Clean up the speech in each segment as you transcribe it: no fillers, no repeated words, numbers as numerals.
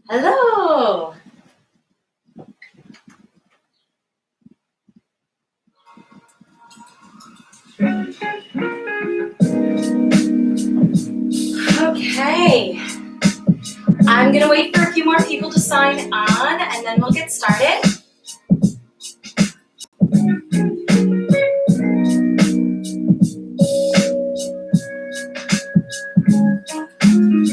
Hello. Okay. I'm going to wait for a few more people to sign on, and then we'll get started.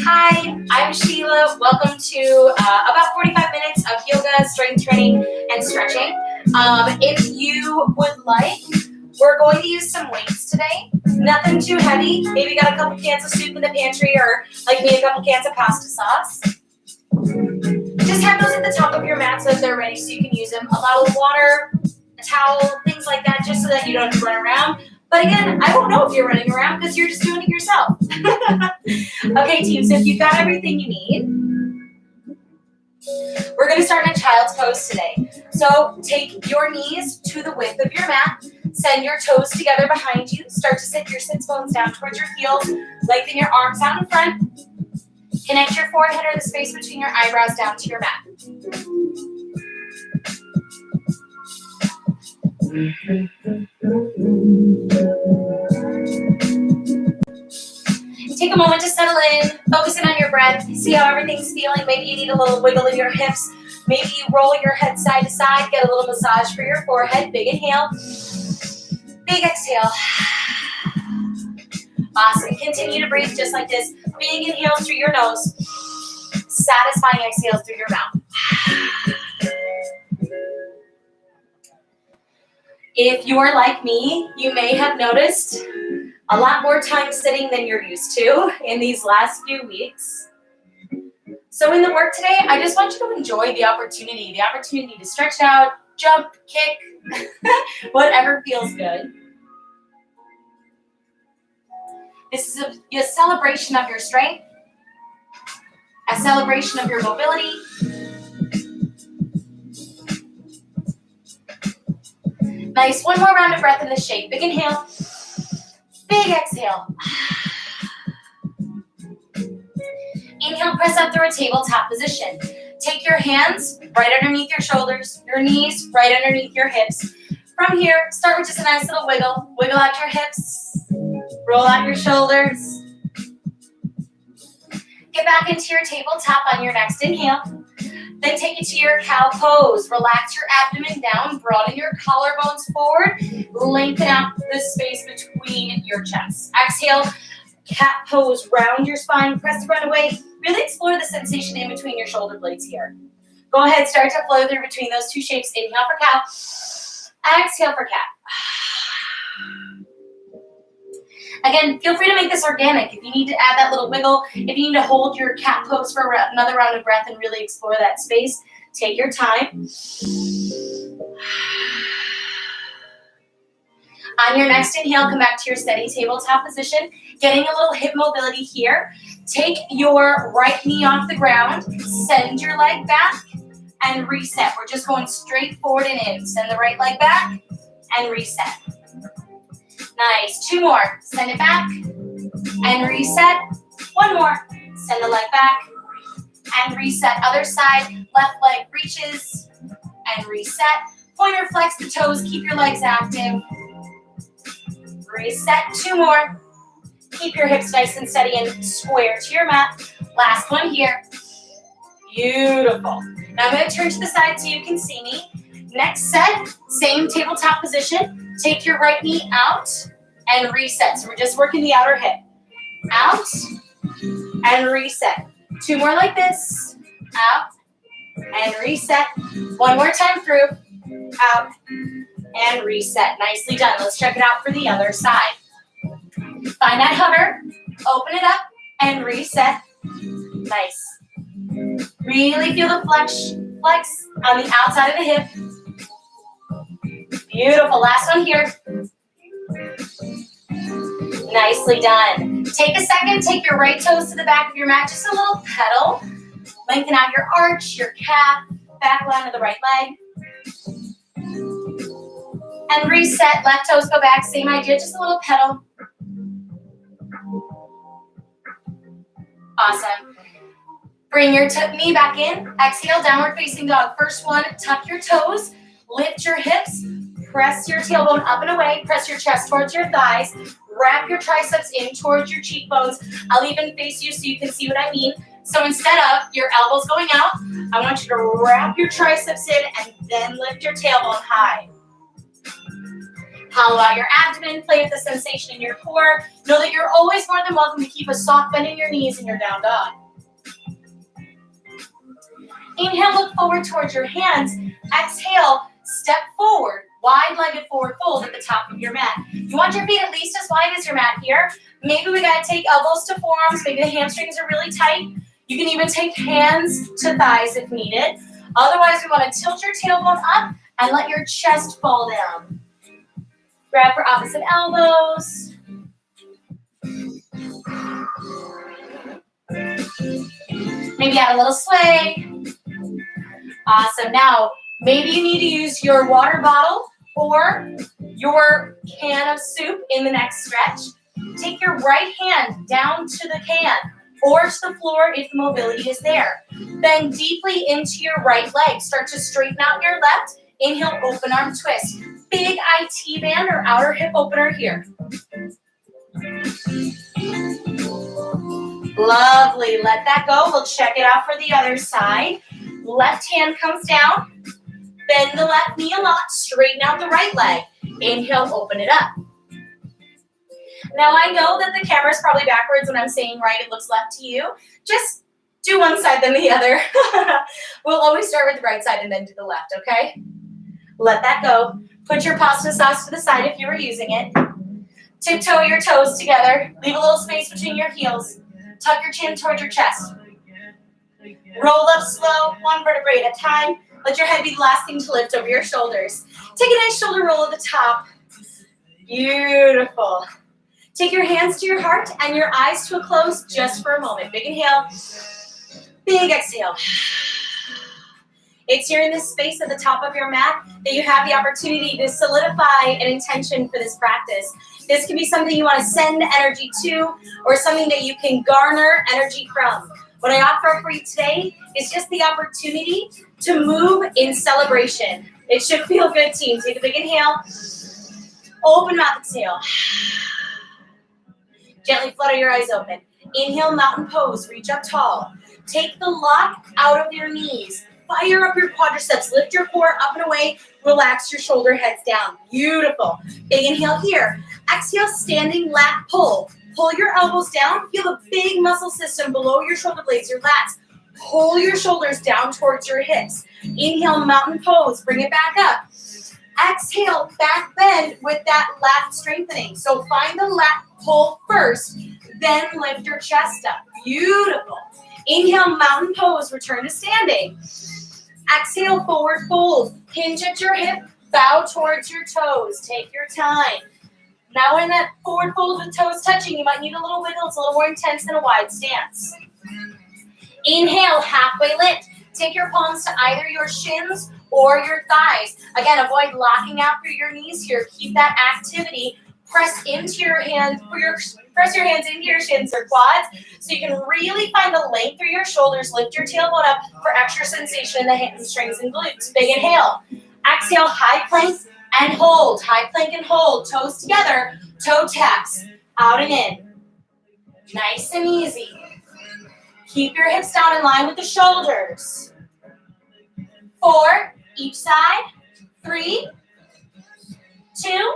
Hi, I'm Sheila. Welcome to about 45 minutes of yoga, strength training, and stretching. If you would like, we're going to use some weights today. Nothing too heavy. Maybe got a couple cans of soup in the pantry, or like me, a couple cans of pasta sauce. Just have those at the top of your mat so that they're ready so you can use them. A bottle of water, a towel, things like that, just so that you don't have to run around. But again, I won't know if you're running around because you're just doing it yourself. Okay, team, so if you've got everything you need, we're going to start in a child's pose today. So take your knees to the width of your mat. Send your toes together behind you. Start to sit your sits bones down towards your heels. Lengthen your arms out in front. Connect your forehead or the space between your eyebrows down to your mat. Take a moment to settle in, focus in on your breath, see how everything's feeling. Maybe you need a little wiggle in your hips. Maybe you roll your head side to side, get a little massage for your forehead. Big inhale, big exhale. Awesome. Continue to breathe just like this. Big inhales through your nose, satisfying exhales through your mouth. If you're like me, you may have noticed a lot more time sitting than you're used to in these last few weeks. So in the work today, I just want you to enjoy the opportunity to stretch out, jump, kick, whatever feels good. This is a celebration of your strength, a celebration of your mobility. Nice, one more round of breath in the shape. Big inhale, big exhale. Inhale, press up through a tabletop position. Take your hands right underneath your shoulders, your knees right underneath your hips. From here, start with just a nice little wiggle. Wiggle out your hips, roll out your shoulders. Get back into your tabletop on your next inhale. Then take it to your cow pose. Relax your abdomen down, broaden your collarbones forward, lengthen out the space between your chests. Exhale, cat pose, round your spine, press the front away. Really explore the sensation in between your shoulder blades here. Go ahead, start to flow through between those two shapes. Inhale for cow, exhale for cat. Again, feel free to make this organic. If you need to add that little wiggle, if you need to hold your cat pose for another round of breath and really explore that space, take your time. On your next inhale, come back to your steady tabletop position, getting a little hip mobility here. Take your right knee off the ground, send your leg back, and reset. We're just going straight forward and in. Send the right leg back, and reset. Nice. Two more. Send it back and reset. One more. Send the leg back and reset. Other side. Left leg reaches and reset. Pointer flex the toes. Keep your legs active. Reset. Two more. Keep your hips nice and steady and square to your mat. Last one here. Beautiful. Now I'm going to turn to the side so you can see me. Next set, same tabletop position. Take your right knee out and reset. So we're just working the outer hip. Out and reset. Two more like this. Out and reset. One more time through. Out and reset. Nicely done. Let's check it out for the other side. Find that hover. Open it up and reset. Nice. Really feel the flex on the outside of the hip. Beautiful. Last one here. Nicely done. Take a second. Take your right toes to the back of your mat. Just a little pedal. Lengthen out your arch, your calf, back line of the right leg. And reset. Left toes go back. Same idea. Just a little pedal. Awesome. Bring your knee back in. Exhale, downward facing dog. First one, tuck your toes, lift your hips, press your tailbone up and away, press your chest towards your thighs, wrap your triceps in towards your cheekbones. I'll even face you so you can see what I mean. So instead of your elbows going out, I want you to wrap your triceps in and then lift your tailbone high. Hollow out your abdomen, play with the sensation in your core. Know that you're always more than welcome to keep a soft bend in your knees in your down dog. Inhale, look forward towards your hands. Exhale, step forward, wide-legged forward fold at the top of your mat. You want your feet at least as wide as your mat here. Maybe we gotta take elbows to forearms, maybe the hamstrings are really tight. You can even take hands to thighs if needed. Otherwise, we wanna tilt your tailbone up and let your chest fall down. Grab for opposite elbows. Maybe add a little sway. Awesome. Now, maybe you need to use your water bottle or your can of soup in the next stretch. Take your right hand down to the can or to the floor if the mobility is there. Bend deeply into your right leg. Start to straighten out your left. Inhale, open arm twist. Big IT band or outer hip opener here. Lovely. Let that go. We'll check it out for the other side. Left hand comes down. Bend the left knee a lot. Straighten out the right leg. Inhale, open it up. Now I know that the camera's probably backwards when I'm saying right, it looks left to you. Just do one side then the other. We'll always start with the right side and then do the left, okay? Let that go. Put your pasta sauce to the side if you were using it. Tiptoe your toes together. Leave a little space between your heels. Tuck your chin towards your chest. Roll up slow, one vertebrae at a time. Let your head be the last thing to lift over your shoulders. Take a nice shoulder roll at the top. Beautiful. Take your hands to your heart and your eyes to a close just for a moment. Big inhale, big exhale. It's here in this space at the top of your mat that you have the opportunity to solidify an intention for this practice. This can be something you want to send energy to or something that you can garner energy from. What I offer for you today is just the opportunity to move in celebration. It should feel good, team. Take a big inhale. Open mouth, exhale. Gently flutter your eyes open. Inhale, mountain pose. Reach up tall. Take the lock out of your knees. Fire up your quadriceps. Lift your core up and away. Relax your shoulder heads down. Beautiful. Big inhale here. Exhale, standing lat pull. Pull your elbows down. Feel the big muscle system below your shoulder blades, your lats. Pull your shoulders down towards your hips. Inhale, mountain pose. Bring it back up. Exhale, back bend with that lat strengthening. So find the lat pull first, then lift your chest up. Beautiful. Inhale, mountain pose. Return to standing. Exhale, forward fold. Hinge at your hip. Bow towards your toes. Take your time. Now in that forward fold with toes touching, you might need a little wiggle. It's a little more intense than a wide stance. Inhale, halfway lift. Take your palms to either your shins or your thighs. Again, avoid locking out through your knees here. Keep that activity. Press into your hands, press your hands into your shins or quads so you can really find the length through your shoulders. Lift your tailbone up for extra sensation in the hamstrings and glutes. Big inhale. Exhale, high plank and hold. High plank and hold. Toes together. Toe taps. Out and in. Nice and easy. Keep your hips down in line with the shoulders. 4, each side. 3, 2,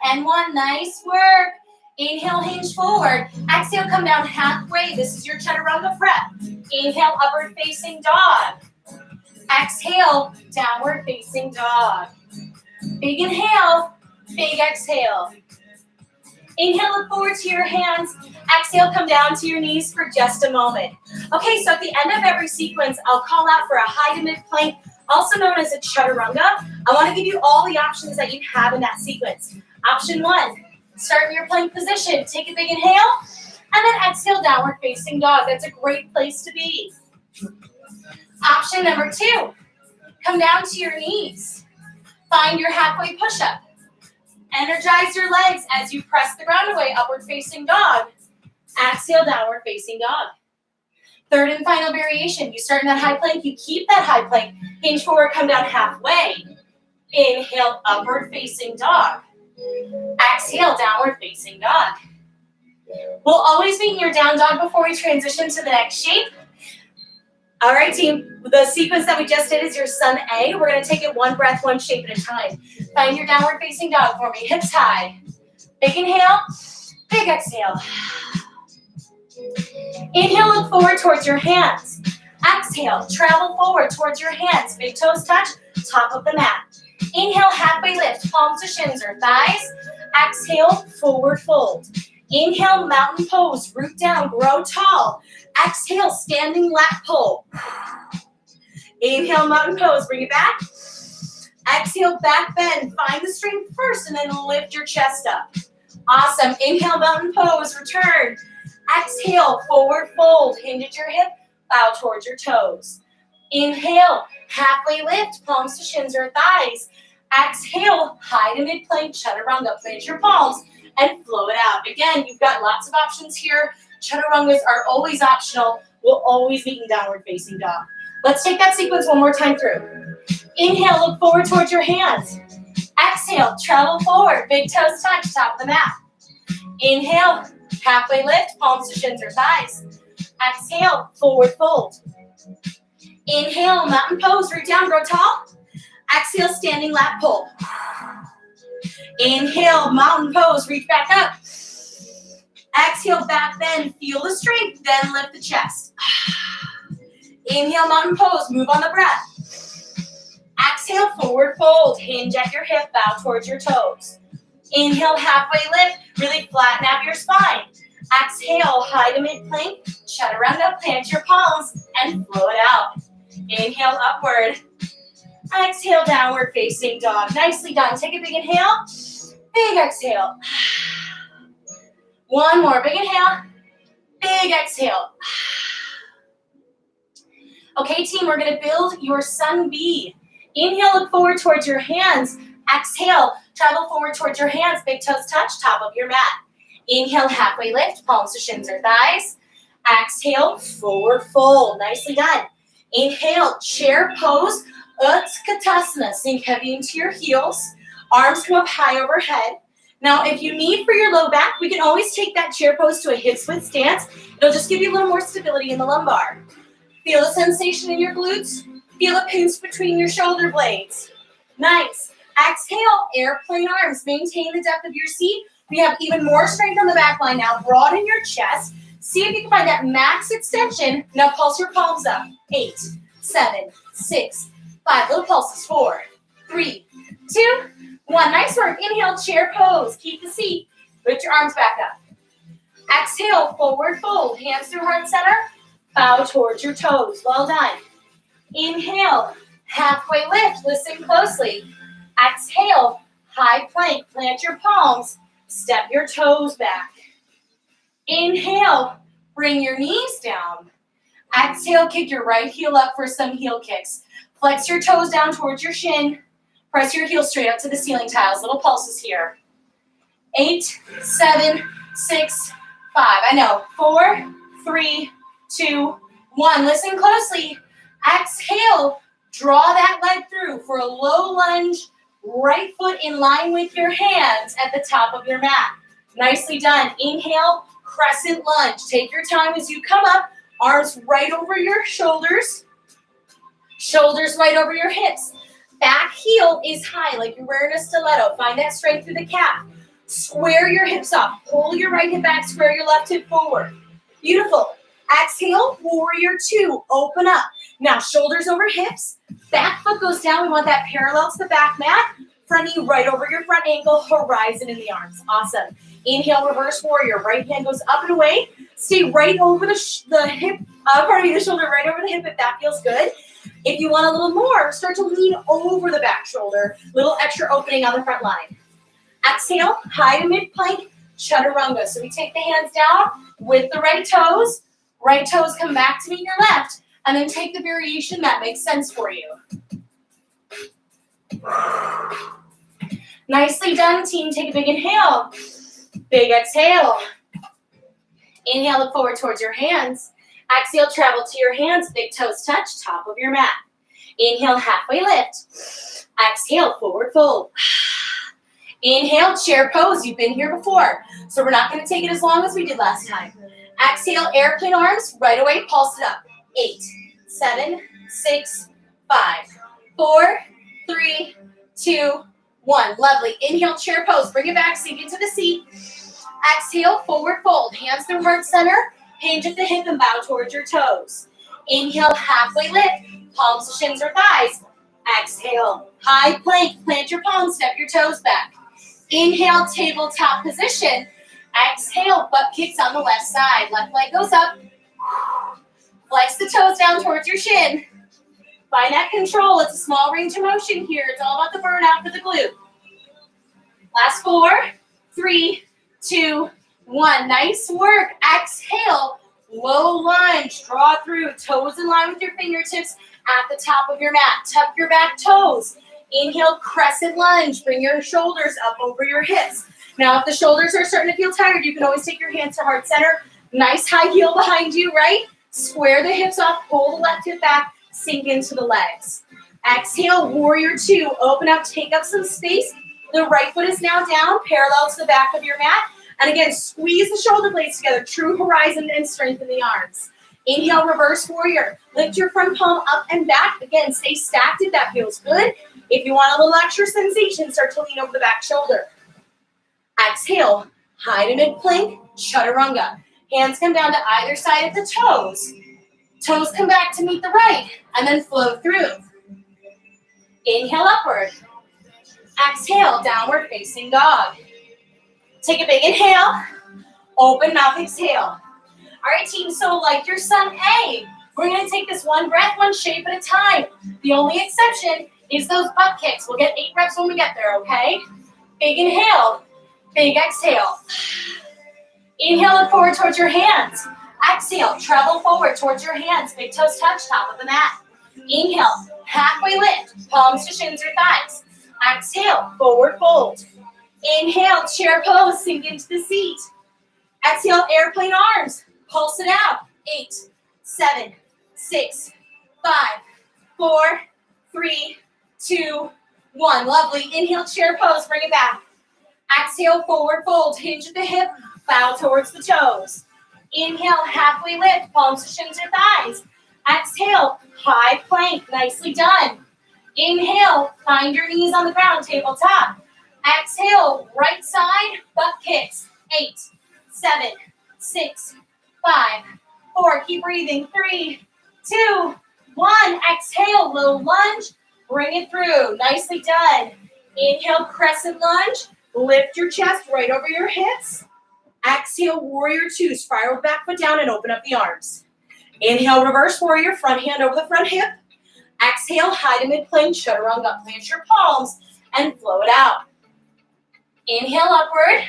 and 1. Nice work. Inhale, hinge forward. Exhale, come down halfway. This is your chaturanga prep. Inhale, upward facing dog. Exhale, downward facing dog. Big inhale, big exhale. Inhale, look forward to your hands. Exhale, come down to your knees for just a moment. Okay, so at the end of every sequence, I'll call out for a high to mid plank, also known as a chaturanga. I want to give you all the options that you have in that sequence. Option 1, start in your plank position. Take a big inhale, and then exhale, downward facing dog. That's a great place to be. Option number 2, come down to your knees. Find your halfway push-up. Energize your legs as you press the ground away, upward facing dog. Exhale, downward facing dog. Third and final variation. You start in that high plank, you keep that high plank, hinge forward, come down halfway. Inhale, upward facing dog. Exhale, downward facing dog. We'll always be in your down dog before we transition to the next shape. All right, team, the sequence that we just did is your Sun A. We're gonna take it one breath, one shape at a time. Find your downward facing dog for me, hips high. Big inhale, big exhale. Inhale, look forward towards your hands. Exhale, travel forward towards your hands. Big toes touch, top of the mat. Inhale, halfway lift, palms to shins or thighs. Exhale, forward fold. Inhale, mountain pose, root down, grow tall. Exhale, standing lat pull. Inhale, mountain pose, bring it back. Exhale, back bend, find the strength first and then lift your chest up. Awesome, inhale, mountain pose, return. Exhale, forward fold, hinge at your hip, bow towards your toes. Inhale, halfway lift, palms to shins or thighs. Exhale, high to mid plank, chaturanga, plant your palms and flow it out. Again, you've got lots of options here. Chaturangas are always optional. We'll always be in downward facing dog. Let's take that sequence one more time through. Inhale, look forward towards your hands. Exhale, travel forward, big toes touch, top of the mat. Inhale, halfway lift, palms to shins or thighs. Exhale, forward fold. Inhale, mountain pose, root down, grow tall. Exhale, standing lat pull. Inhale, mountain pose, reach back up. Exhale, back bend, feel the strength, then lift the chest. Inhale, mountain pose, move on the breath. Exhale, forward fold, hinge at your hip, bow towards your toes. Inhale, halfway lift, really flatten out your spine. Exhale, high to mid plank, chaturanga, plant your palms and flow it out. Inhale, upward. Exhale, downward facing dog. Nicely done. Take a big inhale, big exhale. One more, big inhale, big exhale. Okay, team, we're gonna build your Sun B. Inhale, look forward towards your hands. Exhale, travel forward towards your hands, big toes touch, top of your mat. Inhale, halfway lift, palms to shins or thighs. Exhale, forward fold. Nicely done. Inhale, chair pose, Utkatasana. Sink heavy into your heels. Arms come up high overhead. Now, if you need for your low back, we can always take that chair pose to a hips width stance. It'll just give you a little more stability in the lumbar. Feel the sensation in your glutes. Feel a pinch between your shoulder blades. Nice. Exhale, airplane arms. Maintain the depth of your seat. We have even more strength on the back line now. Broaden your chest. See if you can find that max extension. Now pulse your palms up. 8, 7, 6, 5. Little pulses. 4, 3, 2, 1. Nice work. Inhale, chair pose. Keep the seat. Lift your arms back up. Exhale, forward fold. Hands through heart center. Bow towards your toes. Well done. Inhale, halfway lift. Listen closely. Exhale, high plank. Plant your palms. Step your toes back. Inhale, bring your knees down. Exhale, kick your right heel up for some heel kicks. Flex your toes down towards your shin. Press your heels straight up to the ceiling tiles. Little pulses here. 8, 7, 6, 5. I know. 4, 3, 2, 1. Listen closely. Exhale, draw that leg through for a low lunge. Right foot in line with your hands at the top of your mat. Nicely done. Inhale, crescent lunge. Take your time as you come up. Arms right over your shoulders. Shoulders right over your hips. Back heel is high like you're wearing a stiletto. Find that strength through the calf. Square your hips up. Pull your right hip back. Square your left hip forward. Beautiful. Exhale, warrior 2. Open up. Now, shoulders over hips. Back foot goes down. We want that parallel to the back mat. Front knee right over your front ankle. Horizon in the arms. Awesome. Inhale, reverse warrior. Right hand goes up and away. Stay right over the hip. The shoulder right over the hip if that feels good. If you want a little more, start to lean over the back shoulder. Little extra opening on the front line. Exhale, high to mid plank, chaturanga. So we take the hands down with the right toes. Right toes come back to meet your left. And then take the variation that makes sense for you. Nicely done, team. Take a big inhale. Big exhale. Inhale, look forward towards your hands. Exhale, travel to your hands, big toes touch, top of your mat. Inhale, halfway lift. Exhale, forward fold. Inhale, chair pose. You've been here before, so we're not going to take it as long as we did last time. Exhale, airplane arms. Right away, pulse it up. 8, 7, 6, 5, 4, 3, 2, 1. Lovely. Inhale, chair pose. Bring it back, sink into the seat. Exhale, forward fold. Hands through heart center. Hinge at the hip and bow towards your toes. Inhale, halfway lift. Palms to shins or thighs. Exhale, high plank. Plant your palms, step your toes back. Inhale, tabletop position. Exhale, butt kicks on the left side. Left leg goes up. Flex the toes down towards your shin. Find that control. It's a small range of motion here. It's all about the burnout for the glute. Last 4, 3, 2, 1. Nice work. Exhale, low lunge. Draw through. Toes in line with your fingertips at the top of your mat. Tuck your back toes. Inhale, crescent lunge. Bring your shoulders up over your hips. Now, if the shoulders are starting to feel tired, you can always take your hands to heart center. Nice high heel behind you, right? Square the hips up, pull the left hip back, sink into the legs. Exhale, warrior 2. Open up, take up some space. The right foot is now down, parallel to the back of your mat. And again, squeeze the shoulder blades together, true horizon, and strengthen the arms. Inhale, reverse warrior. Lift your front palm up and back. Again, stay stacked if that feels good. If you want a little extra sensation, start to lean over the back shoulder. Exhale, high to mid plank, chaturanga. Hands come down to either side of the toes. Toes come back to meet the right, and then flow through. Inhale, upward. Exhale, downward facing dog. Take a big inhale, open mouth, exhale. All right, team, so like your son A, we're gonna take this one breath, one shape at a time. The only exception is those butt kicks. We'll get 8 reps when we get there, okay? Big inhale, big exhale. Inhale, look forward towards your hands. Exhale, travel forward towards your hands. Big toes touch, top of the mat. Inhale, halfway lift, palms to shins or thighs. Exhale, forward fold. Inhale, chair pose, sink into the seat. Exhale, airplane arms. Pulse it out. 8, 7, 6, 5, 4, 3, 2, 1. Lovely. Inhale, chair pose. Bring it back. Exhale, forward fold. Hinge at the hip. Bow towards the toes. Inhale, halfway lift. Palms to shins or thighs. Exhale, high plank. Nicely done. Inhale, find your knees on the ground, tabletop. Exhale, right side, butt kicks. 8, 7, 6, 5, 4. Keep breathing. 3, 2, 1. Exhale, low lunge. Bring it through. Nicely done. Inhale, crescent lunge. Lift your chest right over your hips. Exhale, warrior 2. Spiral back foot down and open up the arms. Inhale, reverse warrior. Front hand over the front hip. Exhale, high to mid plank, chaturanga. Plant your palms and flow it out. Inhale, upward.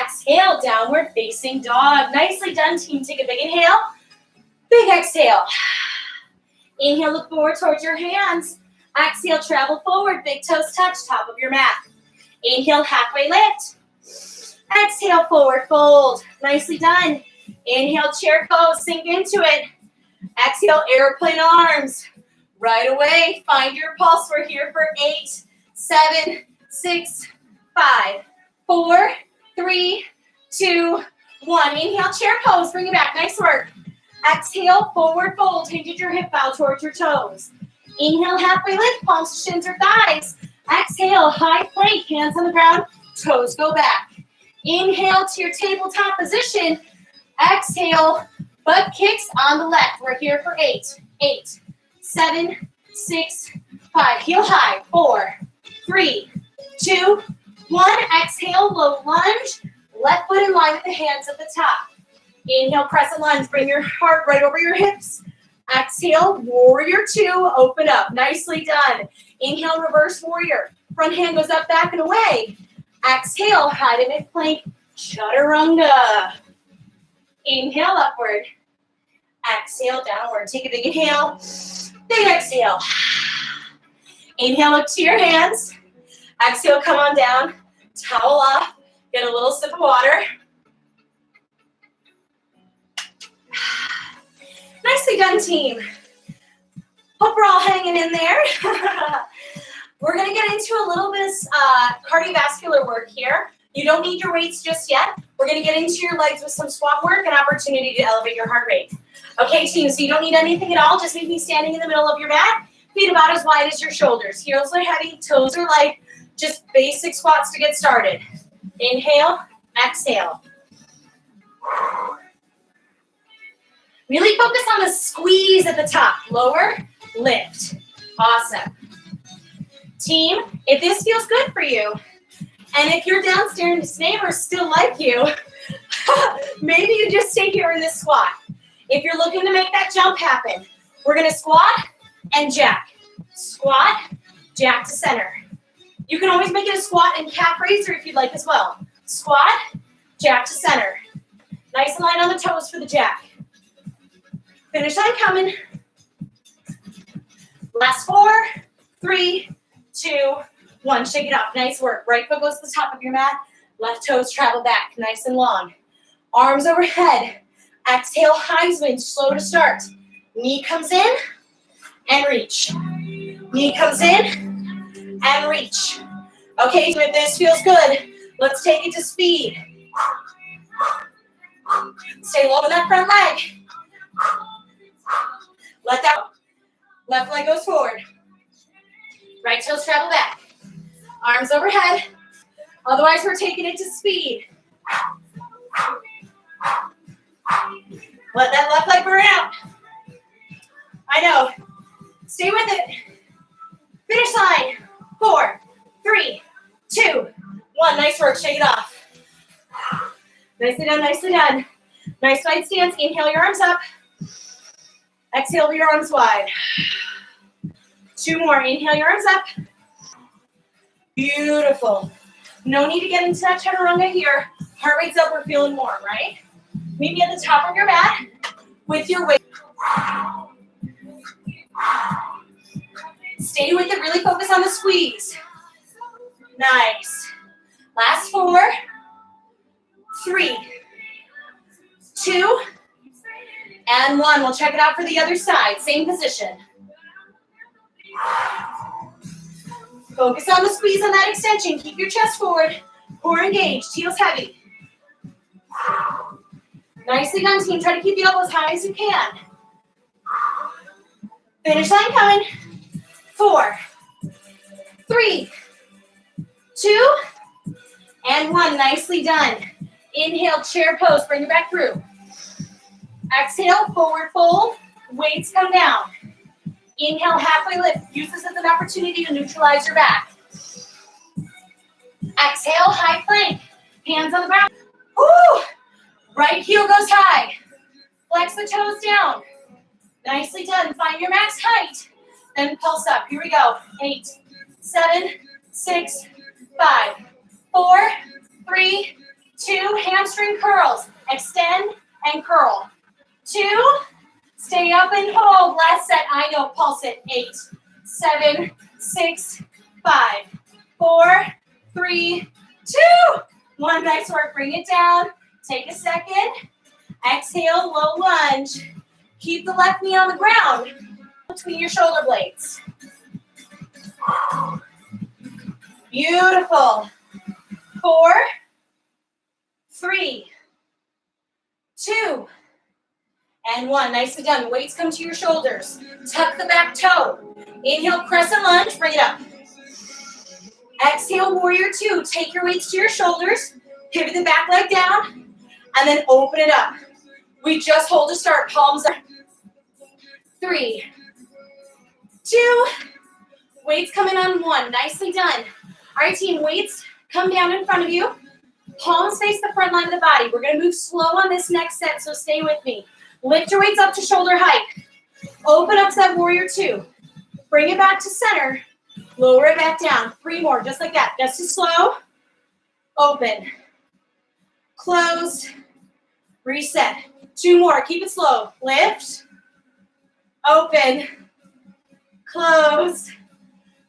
Exhale, downward facing dog. Nicely done, team. Take a big inhale. Big exhale. Inhale, look forward towards your hands. Exhale, travel forward. Big toes touch, top of your mat. Inhale, halfway lift. Exhale, forward fold. Nicely done. Inhale, chair pose, sink into it. Exhale, airplane arms. Right away, find your pulse. We're here for 8, 7, 6, 5, 4, 3, 2, 1. Inhale, chair pose. Bring it back. Nice work. Exhale, forward fold. Hinge at your hip, bow towards your toes. Inhale, halfway lift. Palms to shins or thighs. Exhale, high plank. Hands on the ground. Toes go back. Inhale to your tabletop position. Exhale, butt kicks on the left. We're here for 8, 7, 6, 5. Heel high. 4, 3, 2, 1. Exhale, low lunge. Left foot in line with the hands at the top. Inhale, crescent lunge. Bring your heart right over your hips. Exhale, warrior 2. Open up. Nicely done. Inhale, reverse warrior. Front hand goes up, back, and away. Exhale, high to mid plank, chaturanga. Inhale, upward. Exhale, downward. Take a big inhale. Big exhale. Inhale, up to your hands. Exhale, come on down. Towel off. Get a little sip of water. Nicely done, team. Hope we're all hanging in there. We're gonna get into a little bit of cardiovascular work here. You don't need your weights just yet. We're gonna get into your legs with some squat work and opportunity to elevate your heart rate. Okay, team, so you don't need anything at all. Just make me standing in the middle of your mat. Feet about as wide as your shoulders. Heels are heavy, toes are light. Just basic squats to get started. Inhale, exhale. Really focus on the squeeze at the top. Lower, lift. Awesome. Team, if this feels good for you, and if your downstairs neighbors still like you, maybe you just stay here in this squat. If you're looking to make that jump happen, we're gonna squat and jack. Squat, jack to center. You can always make it a squat and calf raiser if you'd like as well. Squat, jack to center. Nice and light on the toes for the jack. Finish line coming. Last 4, 3, 2, 1. Shake it off. Nice work. Right foot goes to the top of your mat. Left toes travel back. Nice and long. Arms overhead. Exhale, Heisman. Slow to start. Knee comes in and reach. Knee comes in and reach. Okay, so if this feels good, let's take it to speed. Stay low in that front leg. Let that go. Left leg goes forward. Right toes travel back. Arms overhead. Otherwise, we're taking it to speed. Let that left leg burn out. I know. Stay with it. Finish line. 4, 3, 2, 1. Nice work. Shake it off. Nicely done, nicely done. Nice wide stance. Inhale your arms up. Exhale your arms wide. 2 more. Inhale your arms up. Beautiful. No need to get into that chaturanga here. Heart rate's up. We're feeling warm, right? Maybe at the top of your mat with your weight. Stay with it. Really focus on the squeeze. Nice. Last 4, 3, 2, and 1. We'll check it out for the other side. Same position. Focus on the squeeze on that extension. Keep your chest forward. Core engaged. Heels heavy. Nicely done, team. Try to keep the elbows high as you can. Finish line coming. 4, 3, 2, and 1. Nicely done. Inhale, chair pose. Bring it back through. Exhale, forward fold. Weights come down. Inhale, halfway lift. Use this as an opportunity to neutralize your back. Exhale, high plank. Hands on the ground. Woo! Right heel goes high. Flex the toes down. Nicely done. Find your max height. Then pulse up. Here we go. 8, 7, 6, 5, 4, 3, 2. Hamstring curls. Extend and curl. 2. Stay up and hold. Last set. I know. Pulse it. 8, 7, 6, 5, 4, 3, 2. 1. Nice work. Bring it down. Take a second. Exhale. Low lunge. Keep the left knee on the ground between your shoulder blades. Beautiful. 4, 3, 2, and 1. Nicely done. Weights come to your shoulders. Tuck the back toe. Inhale, crescent lunge. Bring it up. Exhale, warrior 2. Take your weights to your shoulders. Pivot the back leg down. And then open it up. We just hold to start. Palms up. 3, 2. Weights coming on 1. Nicely done. All right, team. Weights come down in front of you. Palms face the front line of the body. We're going to move slow on this next set, so stay with me. Lift your weights up to shoulder height. Open up to that warrior 2. Bring it back to center. Lower it back down. 3 more, just like that. Just as slow. Open. Close. Reset. 2 more. Keep it slow. Lift. Open. Close.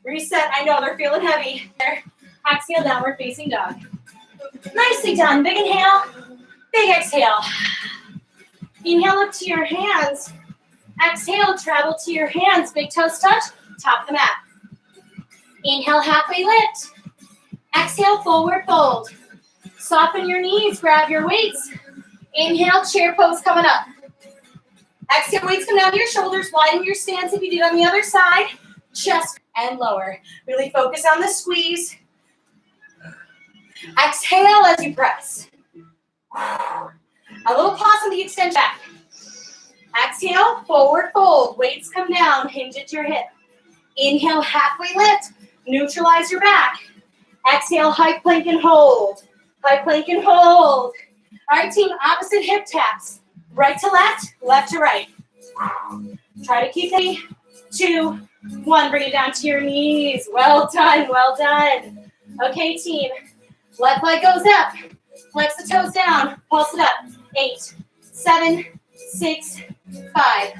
Reset. I know they're feeling heavy. Exhale, downward facing dog. Nicely done. Big inhale. Big exhale. Inhale up to your hands. Exhale, travel to your hands, big toes touch, top of the mat. Inhale, halfway lift. Exhale, forward fold. Soften your knees, grab your weights. Inhale, chair pose coming up. Exhale, weights come down to your shoulders, widen your stance if you did on the other side. Chest and lower. Really focus on the squeeze. Exhale as you press. A little pause on the extension back. Exhale, forward fold. Weights come down, hinge at your hip. Inhale, halfway lift. Neutralize your back. Exhale, high plank and hold. High plank and hold. All right, team, opposite hip taps. Right to left to right. Try to keep 3, 2, 1. Bring it down to your knees. Well done, well done. Okay, team. Left leg goes up. Flex the toes down. Pulse it up. 8, 7, 6, 5,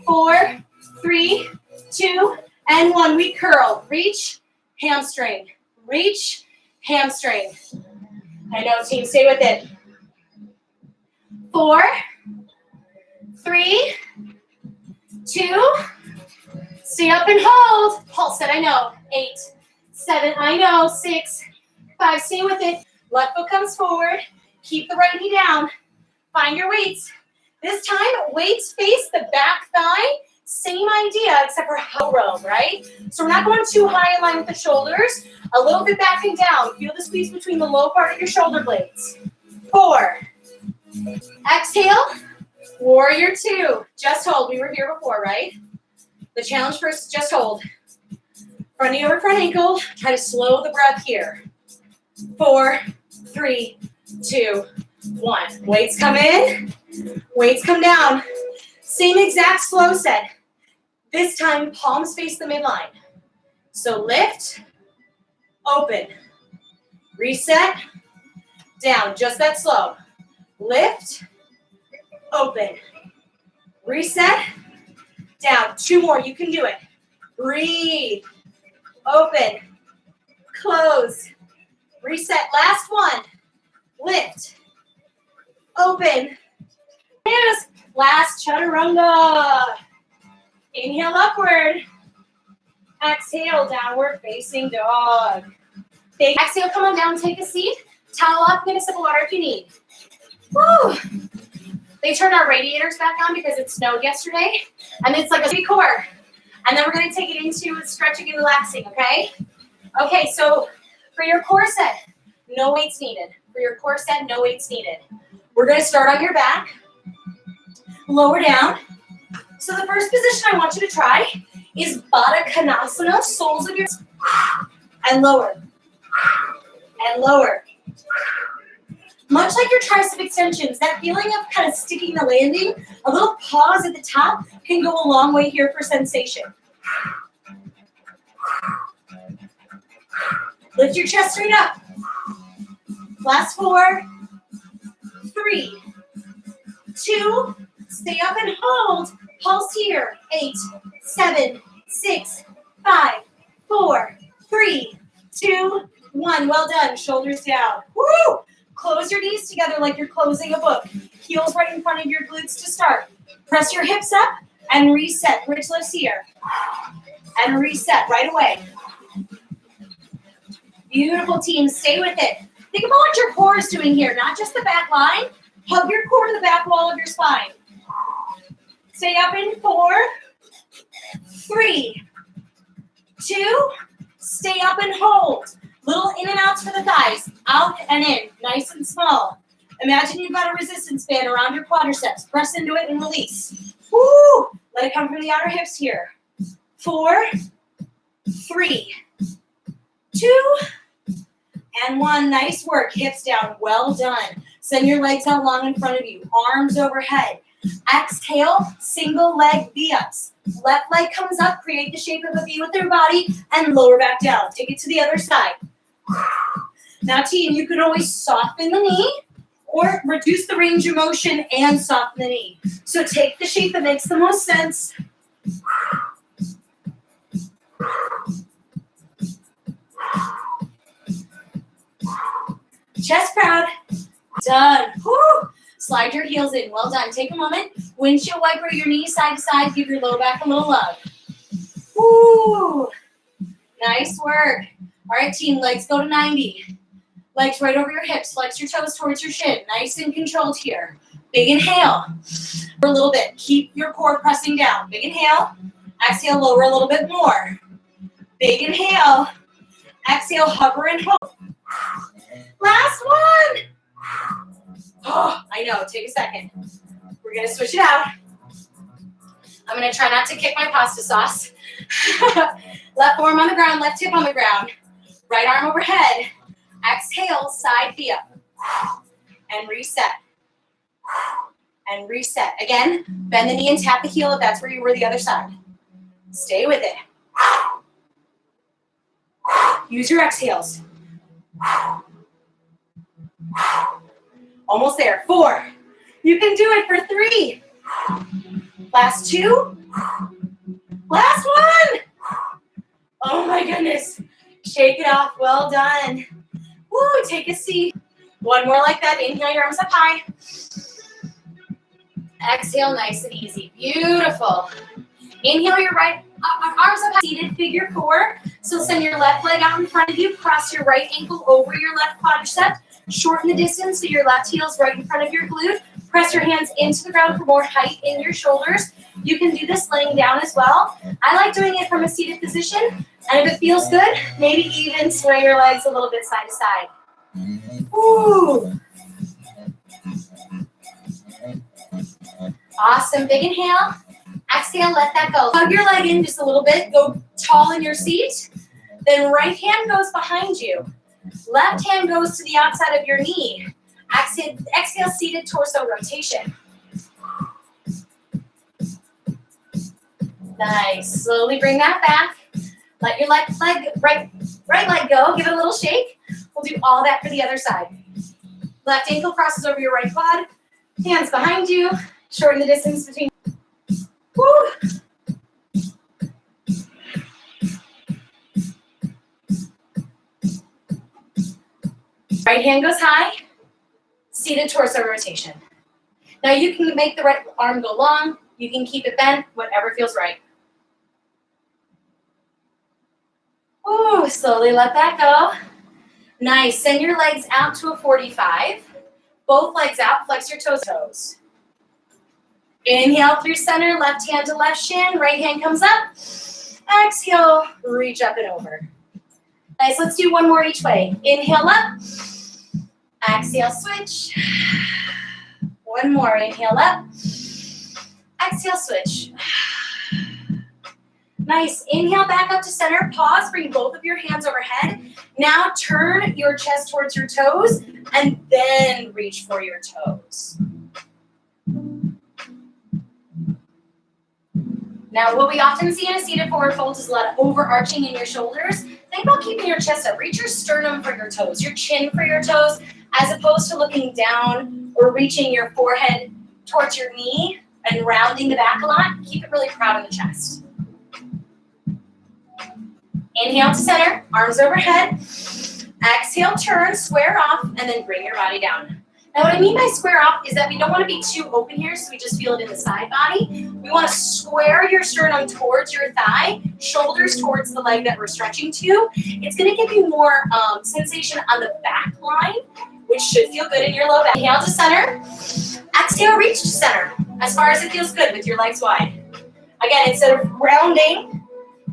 4, 3, 2, and 1. We curl. Reach, hamstring. Reach, hamstring. I know, team. Stay with it. 4, 3, 2, stay up and hold. Pulse it, I know. 8, 7, I know. 6, 5, stay with it. Left foot comes forward. Keep the right knee down. Find your weights. This time, weights face the back thigh. Same idea, except for how row, right? So we're not going too high in line with the shoulders. A little bit back and down. Feel the squeeze between the low part of your shoulder blades. 4. Exhale. Warrior 2. Just hold. We were here before, right? The challenge first, just hold. Front knee over front ankle. Try to slow the breath here. 4, 3, 2, 1. Weights come in. Weights come down. Same exact slow set. This time, palms face the midline. So lift, open, reset, down. Just that slow. Lift, open, reset, down. 2 more. You can do it. Breathe, open, close, reset. Last one. Lift, open, yes. Last chaturanga. Inhale upward. Exhale, downward facing dog. Exhale, come on down, take a seat. Towel off, get a sip of water if you need. Woo! They turned our radiators back on because it snowed yesterday. And it's like a core. And then we're going to take it into stretching and relaxing, okay? Okay, so for your core set, no weights needed. For your core set, no weights needed. We're going to start on your back. Lower down. So the first position I want you to try is Baddha Konasana, soles of your and lower. And lower. Much like your tricep extensions, that feeling of kind of sticking the landing, a little pause at the top can go a long way here for sensation. Lift your chest straight up. Last 4, 3, 2, stay up and hold. Pulse here. 8, 7, 6, 5, 4, 3, 2, 1. Well done. Shoulders down. Woo! Close your knees together like you're closing a book. Heels right in front of your glutes to start. Press your hips up and reset. Bridge lifts here. And reset right away. Beautiful, team. Stay with it. Think about what your core is doing here, not just the back line. Hug your core to the back wall of your spine. Stay up in 4, 3, 2, stay up and hold. Little in and outs for the thighs, out and in, nice and small. Imagine you've got a resistance band around your quadriceps. Press into it and release. Woo! Let it come from the outer hips here. 4, 3, 2, and 1. Nice work. Hips down. Well done. Send your legs out long in front of you. Arms overhead. Exhale, single leg V-ups. Left leg comes up, create the shape of a V with your body, and lower back down. Take it to the other side. Now, team, you can always soften the knee or reduce the range of motion and soften the knee. So take the shape that makes the most sense. Chest proud. Done. Woo. Slide your heels in. Well done. Take a moment. Windshield wiper your knees side to side. Give your low back a little love. Woo! Nice work. All right, team, legs go to 90. Legs right over your hips. Flex your toes towards your shin. Nice and controlled here. Big inhale. For a little bit. Keep your core pressing down. Big inhale. Exhale, lower a little bit more. Big inhale. Exhale, hover and hold. Last one. Oh, I know. Take a second. We're going to switch it out. I'm going to try not to kick my pasta sauce. Left forearm on the ground, left hip on the ground. Right arm overhead. Exhale, side V up. And reset. And reset. Again, bend the knee and tap the heel if that's where you were the other side. Stay with it. Use your exhales. Almost there. 4. You can do it for 3. Last 2. Last 1. Oh my goodness. Shake it off. Well done. Woo, take a seat. One more like that. Inhale your arms up high. Exhale, nice and easy. Beautiful. Inhale your right arms up high. Seated figure 4. So send your left leg out in front of you. Cross your right ankle over your left quadricep. Shorten the distance so your left heel's right in front of your glute. Press your hands into the ground for more height in your shoulders. You can do this laying down as well. I like doing it from a seated position. And if it feels good, maybe even sway your legs a little bit side to side. Ooh. Awesome. Big inhale. Exhale, let that go. Hug your leg in just a little bit. Go tall in your seat. Then right hand goes behind you. Left hand goes to the outside of your knee. Exhale, seated torso rotation. Nice. Slowly bring that back. Let your right leg go. Give it a little shake. We'll do all that for the other side. Left ankle crosses over your right quad. Hands behind you. Shorten the distance between. Woo. Right hand goes high. Seated torso rotation. Now you can make the right arm go long. You can keep it bent, whatever feels right. Ooh, slowly let that go. Nice. Send your legs out to a 45. Both legs out. Flex your toes. Inhale through center. Left hand to left shin. Right hand comes up. Exhale. Reach up and over. Nice. Let's do one more each way. Inhale up. Exhale, switch. One more. Inhale up. Exhale, switch. Nice. Inhale back up to center. Pause. Bring both of your hands overhead. Now turn your chest towards your toes and then reach for your toes. Now, what we often see in a seated forward fold is a lot of overarching in your shoulders. Think about keeping your chest up. Reach your sternum for your toes, your chin for your toes, as opposed to looking down or reaching your forehead towards your knee and rounding the back a lot. Keep it really proud in the chest. Inhale to center, arms overhead. Exhale, turn, square off, and then bring your body down. Now, what I mean by square off is that we don't want to be too open here, so we just feel it in the side body. We want to square your sternum towards your thigh, shoulders towards the leg that we're stretching to. It's going to give you more sensation on the back line, which should feel good in your low back. Inhale to center. Exhale, reach to center, as far as it feels good with your legs wide. Again, instead of rounding,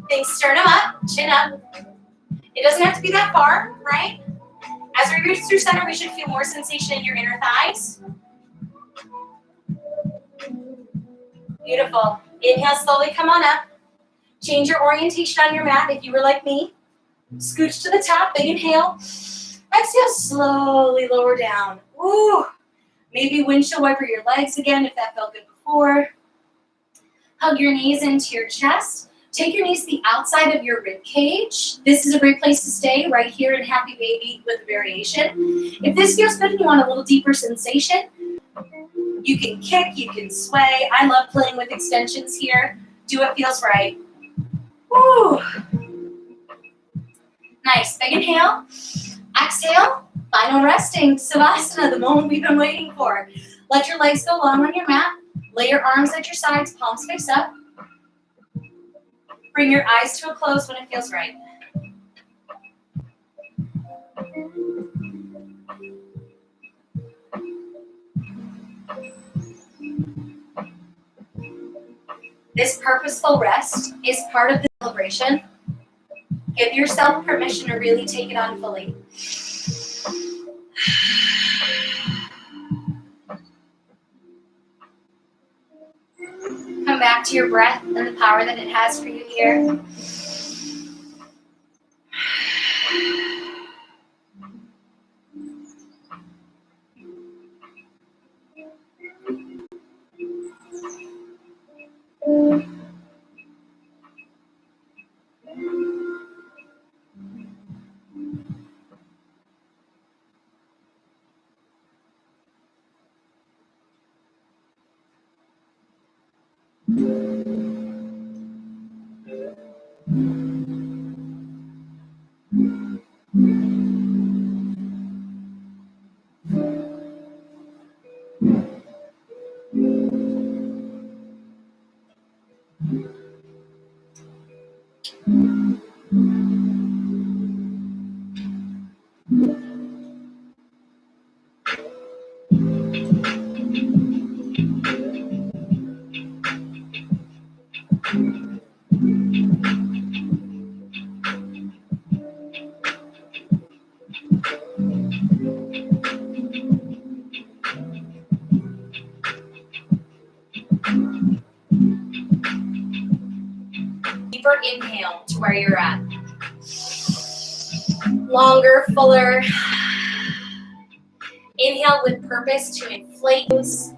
think sternum up, chin up. It doesn't have to be that far, right? As we reach through center, we should feel more sensation in your inner thighs. Beautiful. Inhale, slowly come on up. Change your orientation on your mat if you were like me. Scooch to the top, big inhale. Exhale, slowly lower down. Woo. Maybe windshield wiper your legs again if that felt good before. Hug your knees into your chest. Take your knees to the outside of your rib cage. This is a great place to stay, right here in Happy Baby with a variation. If this feels good and you want a little deeper sensation, you can kick, you can sway. I love playing with extensions here. Do what feels right. Woo. Nice. Big inhale. Exhale. Final resting. Savasana, the moment we've been waiting for. Let your legs go long on your mat. Lay your arms at your sides, palms face up. Bring your eyes to a close when it feels right. This purposeful rest is part of the celebration. Give yourself permission to really take it on fully. Come back to your breath and the power that it has for you here. Deeper inhale to where you're at. Longer, fuller. Inhale with purpose to inflate those.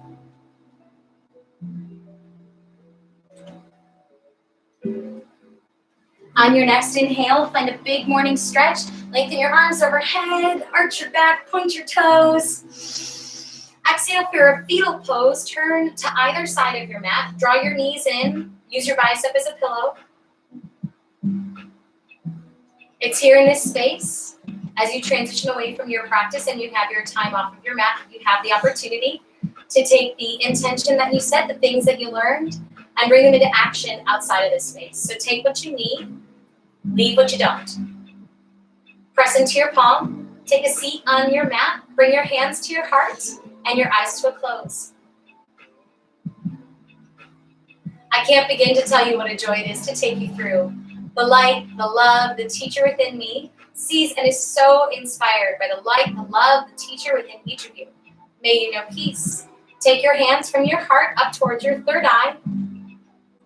On your next inhale, find a big morning stretch. Lengthen your arms overhead, arch your back, point your toes. Exhale for a fetal pose. Turn to either side of your mat. Draw your knees in. Use your bicep as a pillow. It's here in this space. As you transition away from your practice and you have your time off of your mat, you have the opportunity to take the intention that you set, the things that you learned, and bring them into action outside of this space. So take what you need, leave what you don't. Press into your palm, take a seat on your mat, bring your hands to your heart, and your eyes to a close. I can't begin to tell you what a joy it is to take you through. The light, the love, the teacher within me sees and is so inspired by the light, the love, the teacher within each of you. May you know peace. Take your hands from your heart up towards your third eye.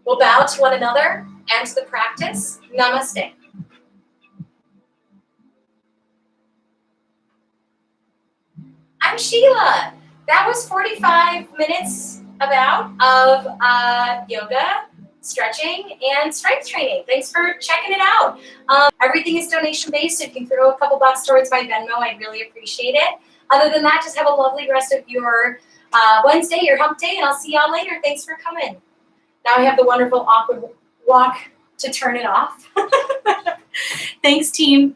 We'll bow to one another and to the practice. Namaste. I'm Sheila. That was 45 minutes about of yoga, stretching, and strength training. Thanks for checking it out. Everything is donation-based. If you can throw a couple bucks towards my Venmo, I'd really appreciate it. Other than that, just have a lovely rest of your Wednesday, your hump day, and I'll see y'all later. Thanks for coming. Now I have the wonderful awkward walk to turn it off. Thanks, team.